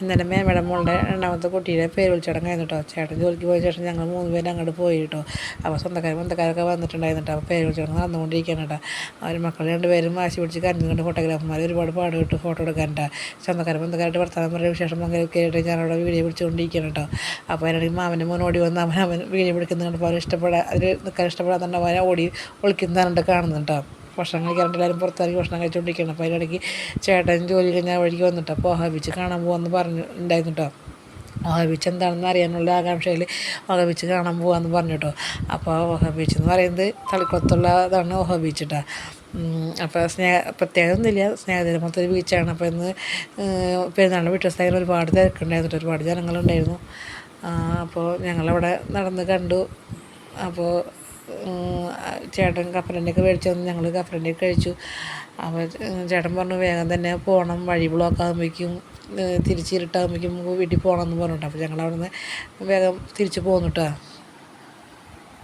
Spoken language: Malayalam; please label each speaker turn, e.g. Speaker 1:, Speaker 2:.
Speaker 1: ഇന്നലെ മേമയുടെ മോളുടെ രണ്ടാമത്തെ കുട്ടിയുടെ പേര് വിളിച്ചടങ്ങായിരുന്നു കേട്ടോ. ചേട്ടൻ ജോലിക്ക് പോയ ശേഷം ഞങ്ങൾ 3 പേര് അങ്ങോട്ട് പോയി കേട്ടോ. അപ്പോൾ സ്വന്തക്കാരൊക്കെ വന്നിട്ടുണ്ടായിരുന്നു കേട്ടോ. അപ്പോൾ പേര് വിളിച്ചടങ്ങ് നടന്നുകൊണ്ടിരിക്കുകയാണ് കേട്ടോ. അവർ മക്കൾ 2 പേരും വാശി പിടിച്ച് കരഞ്ഞുകൊണ്ട് ഫോട്ടോഗ്രാഫർമാർ ഒരുപാട് പാട് കിട്ടും ഫോട്ടോ എടുക്കാൻ കേട്ടോ. സ്വന്തക്കാരായിട്ട് വർത്തമാനം പറയുന്ന വിശേഷം പങ്കെടുക്കുക ആയിട്ട് ഞാനവിടെ വീഡിയോ പിടിച്ചുകൊണ്ടിരിക്കുകയാണ് കേട്ടോ. അപ്പോൾ അതിനിടയിൽ മാമൻ്റെ മോൻ ഓടി വന്ന് അവൻ വീഡിയോ പിടിക്കുന്നത് കണ്ടപ്പോൾ അവർ അതിൽ നിൽക്കാൻ ഇഷ്ടപ്പെടാത്തതുകൊണ്ട് അവനെ ഓടി ഒളിക്കുന്നതാണ് കാണുന്നുണ്ട് കേട്ടോ. ഭക്ഷണം കഴിക്കാറുണ്ട്, എല്ലാവരും പുറത്തിറങ്ങി ഭക്ഷണം കഴിച്ചുകൊണ്ടിരിക്കുകയാണ്. അപ്പോൾ അതിനിടയ്ക്ക് ചേട്ടൻ ജോലി കഴിഞ്ഞാൽ വഴിക്ക് വന്നിട്ട് അപ്പോൾ ഓഹ ബീച്ച് കാണാൻ പോകാമെന്ന് പറഞ്ഞിട്ടുണ്ടായിരുന്നു കേട്ടോ. ഓഹ ബീച്ച് എന്താണെന്ന് അറിയാനുള്ള ആകാംക്ഷയിൽ ഓഹ ബീച്ച് കാണാൻ പോകാമെന്ന് പറഞ്ഞു കേട്ടോ. അപ്പോൾ ഓഹ ബീച്ച് എന്ന് പറയുന്നത് തളിക്കുളത്തുള്ള ഇതാണ് ഓഹ ബീച്ച് കേട്ടോ. അപ്പോൾ പ്രത്യേകത ഒന്നുമില്ല, സ്നേഹതീരമൊത്തൊരു ബീച്ചാണ്. അപ്പോൾ ഇന്ന് പെരുന്നാളിൻ്റെ വീട്ടിൽ ഒരുപാട് തിരക്കുണ്ടായിരുന്നു, ഒരുപാട് ജനങ്ങളുണ്ടായിരുന്നു. അപ്പോൾ ഞങ്ങളവിടെ നടന്ന് കണ്ടു. അപ്പോൾ ചേട്ടൻ കപ്പലണ്ടിയൊക്കെ മേടിച്ചു തന്നു, ഞങ്ങൾ കപ്പലണ്ടിയൊക്കെ കഴിച്ചു. അപ്പോൾ ചേട്ടൻ പറഞ്ഞു വേഗം തന്നെ പോകണം, വഴി ബ്ലോക്കാകുമ്പോഴേക്കും തിരിച്ചിരുട്ടാകുമ്പോഴേക്കും വീട്ടിൽ പോകണം എന്ന് പറഞ്ഞിട്ട്. അപ്പോൾ ഞങ്ങൾ അവിടെ നിന്ന് വേഗം തിരിച്ച് പോന്നു കേട്ടോ.